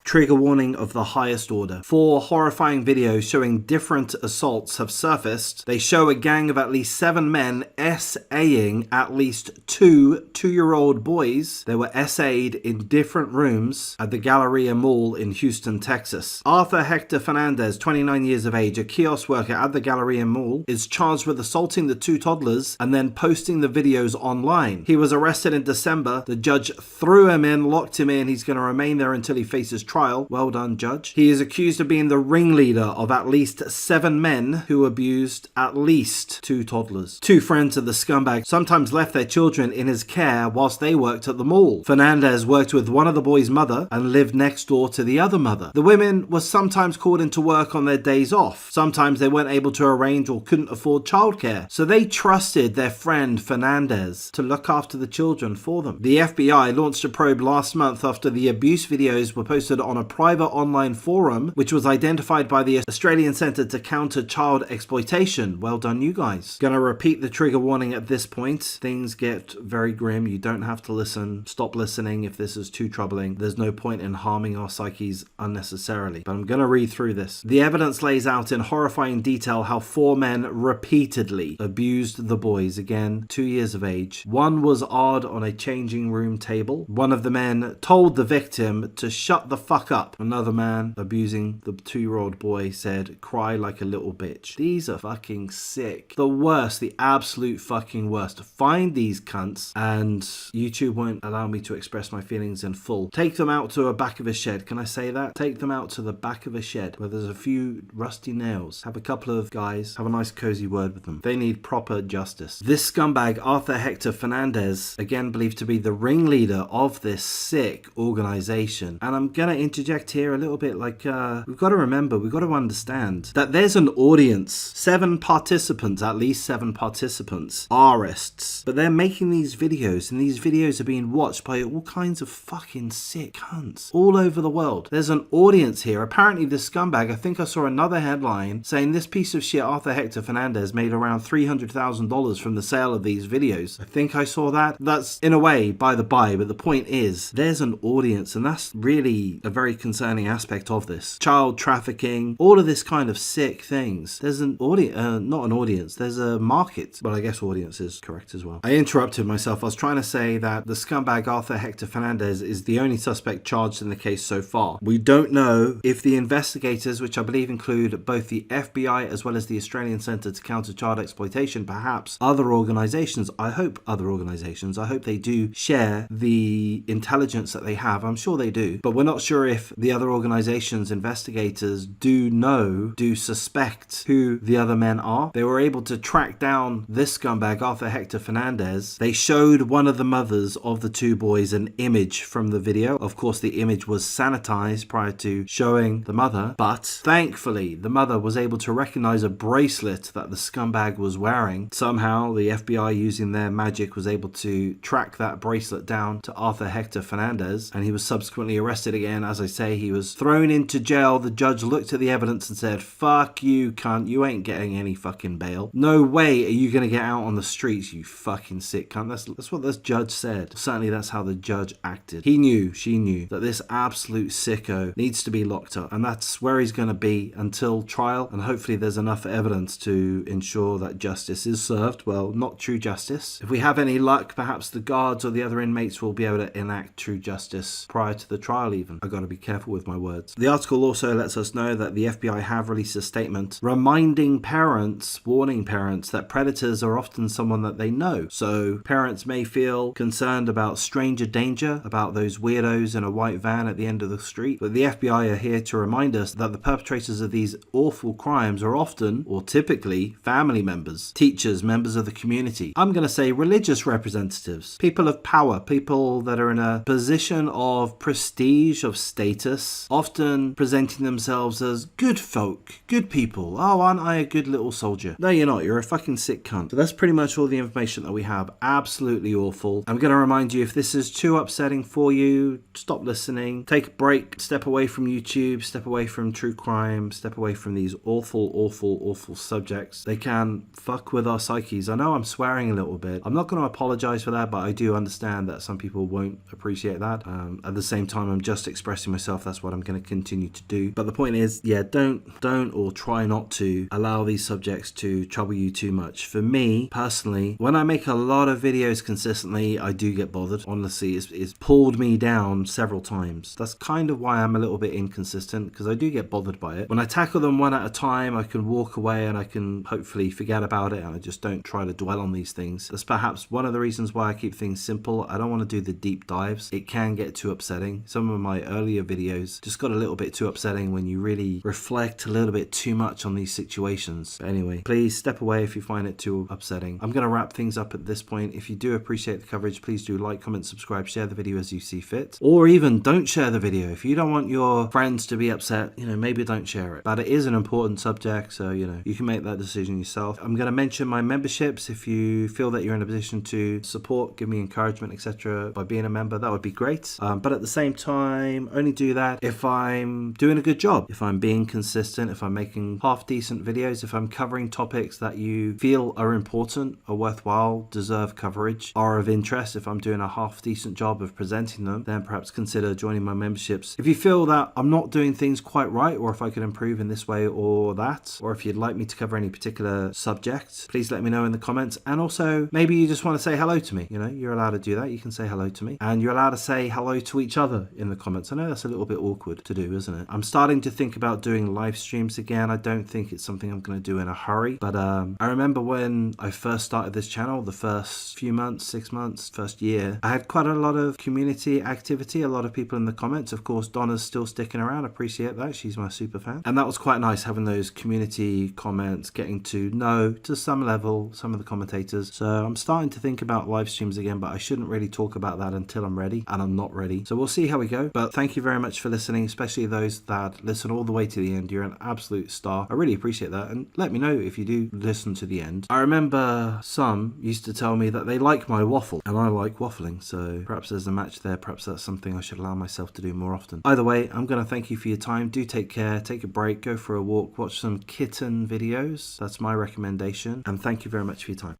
Trigger warning of the highest order. 4 horrifying videos showing different assaults have surfaced. They show a gang of at least 7 men SAing at least 2 2-year-old boys. They were SA'd in different rooms at the Galleria Mall in Houston, Texas. Arthur Hector Fernandez, 29 years of age, a kiosk worker at the Galleria Mall, is charged with assaulting the 2 toddlers and then posting the videos online. He was arrested in December. The judge threw him in, locked him in. He's going to remain there until he faces trial. Well done, judge. He is accused of being the ringleader of at least 7 men who abused at least 2 toddlers. 2 friends of the scumbag sometimes left their children in his care whilst they worked at the mall. Fernandez worked with one of the boys' mother and lived next door to the other mother. The women were sometimes called into work on their days off. Sometimes they weren't able to arrange or couldn't afford childcare, so they trusted their friend Fernandez to look after the children for them. The FBI launched a probe last month after the abuse videos were posted on a private online forum, which was identified by the Australian Centre to Counter Child Exploitation. Well done, you guys. Gonna repeat the trigger warning at this point. Things get very grim. You don't have to listen. Stop listening if this is too troubling. There's no point in harming our psyches unnecessarily. But I'm gonna read through this. The evidence lays out in horrifying detail how 4 men repeatedly abused the boys, again, 2 years of age. One was odd on a changing room table. One of the men told the victim to shut the fuck up. Another man abusing the 2-year-old boy said, cry like a little bitch. These are fucking sick. The worst, the absolute fucking worst. Find these cunts, and YouTube won't allow me to express my feelings in full. Take them out to a back of a shed. Can I say that? Take them out to the back of a shed where there's a few rusty nails. Have a couple of guys, have a nice cozy word with them. They need proper justice. This scumbag, Arthur Hector Fernandez, again believed to be the ringleader of this sick organization. And I'm gonna interject here a little bit, like, we've got to remember, we've got to understand that there's an audience. 7 participants, at least 7 participants, arrests. But they're making these videos, and these videos are being watched by all kinds of fucking sick cunts all over the world. There's an audience here. Apparently this scumbag, I think I saw another headline saying this piece of shit, Arthur Hector Fernandez, made around $300,000 from the sale of these videos. I think I saw that. That's in a way by the by, but the point is there's an audience, and that's really a very concerning aspect of this. Child trafficking, all of this kind of sick things. There's an audience, not an audience, there's a market. But I guess audience is correct as well. I interrupted myself. I was trying to say that the scumbag Arthur Hector Fernandez is the only suspect charged in the case so far. We don't know if the investigators, which I believe include both the FBI as well as the Australian Centre to Counter Child Exploitation, perhaps other organisations, I hope they do share the intelligence that they have. I'm sure they do, but we're not sure if the other organisations, investigators, do suspect who the other men are. They were able to track down this scumbag, Arthur Hector Fernandez. They showed one of the mothers of the 2 boys an image from the video. Of course, the image was sanitized prior to showing the mother, but thankfully the mother was able to recognize a bracelet that the scumbag was wearing. Somehow the FBI, using their magic, was able to track that bracelet down to Arthur Hector Fernandez, and he was subsequently arrested again. As I say, he was thrown into jail. The judge looked at the evidence and said, fuck you, cunt, you ain't getting any fucking bail. No way are you gonna get out on the streets, you fucking sick cunt. That's what this judge said. Certainly that's how the judge acted. She knew that this absolute sicko needs to be locked up, and that's where he's gonna be until trial, and hopefully there's enough evidence to ensure that justice is served. Well, not true justice. If we have any luck, perhaps the guards or the other inmates will be able to enact true justice prior to the trial even. I gotta be careful with my words. The article also lets us know that the FBI have released a statement reminding parents, warning parents, that predators are often someone that they know. So parents may feel concerned about stranger danger, about those weirdos in a white van at the end of the street, but the FBI are here to remind us that the perpetrators of these awful crimes are often, or typically, family members, teachers, members of the community. I'm going to say religious representatives, people of power, people that are in a position of prestige, of status, often presenting themselves as good folk, good people. Oh, aren't I a good little soldier? No, you're not. You're a fucking sick cunt. So that's pretty much all the information that we have. Absolutely awful. I'm going to remind you, if this is too upsetting for you, stop listening, take a break, step away from YouTube, step away from true crime, step away from these awful subjects. They can fuck with our psyches. I know I'm swearing a little bit. I'm not going to apologize for that, but I do understand that some people won't appreciate that. At the same time, I'm just expressing expressing myself, that's what I'm going to continue to do. But the point is, yeah, don't or try not to allow these subjects to trouble you too much. For me personally, when I make a lot of videos consistently, I do get bothered. Honestly, it's pulled me down several times. That's kind of why I'm a little bit inconsistent, because I do get bothered by it. When I tackle them one at a time, I can walk away and I can hopefully forget about it, and I just don't try to dwell on these things. That's perhaps one of the reasons why I keep things simple. I don't want to do the deep dives. It can get too upsetting. Some of my earlier videos just got a little bit too upsetting when you really reflect a little bit too much on these situations. But anyway, please step away if you find it too upsetting. I'm going to wrap things up at this point. If you do appreciate the coverage, please do like, comment, subscribe, share the video as you see fit, or even don't share the video. If you don't want your friends to be upset, maybe don't share it. But it is an important subject, so you can make that decision yourself. I'm going to mention my memberships. If you feel that you're in a position to support, give me encouragement, etc. by being a member, that would be great. But at the same time, only do that if I'm doing a good job, if I'm being consistent, if I'm making half decent videos, if I'm covering topics that you feel are important, are worthwhile, deserve coverage, are of interest. If I'm doing a half decent job of presenting them, then perhaps consider joining my memberships. If you feel that I'm not doing things quite right, or if I could improve in this way or that, or if you'd like me to cover any particular subject, please let me know in the comments. And also, maybe you just want to say hello to me. You're allowed to do that. You can say hello to me, and you're allowed to say hello to each other in the comments. I know that's a little bit awkward to do, isn't it? I'm starting to think about doing live streams again. I don't think it's something I'm going to do in a hurry, but I remember when I first started this channel, the first few months, 6 months, first year, I had quite a lot of community activity, a lot of people in the comments. Of course, Donna's still sticking around. I appreciate that. She's my super fan, and that was quite nice, having those community comments, getting to know to some level some of the commentators. So I'm starting to think about live streams again, but I shouldn't really talk about that until I'm ready, and I'm not ready. So we'll see how we go. But thank you very much for listening, especially those that listen all the way to the end. You're an absolute star. I really appreciate that, and let me know if you do listen to the end. I remember some used to tell me that they like my waffle, and I like waffling, so perhaps there's a match there. Perhaps that's something I should allow myself to do more often. Either way, I'm going to thank you for your time. Do take care, take a break, go for a walk, watch some kitten videos. That's my recommendation, and thank you very much for your time.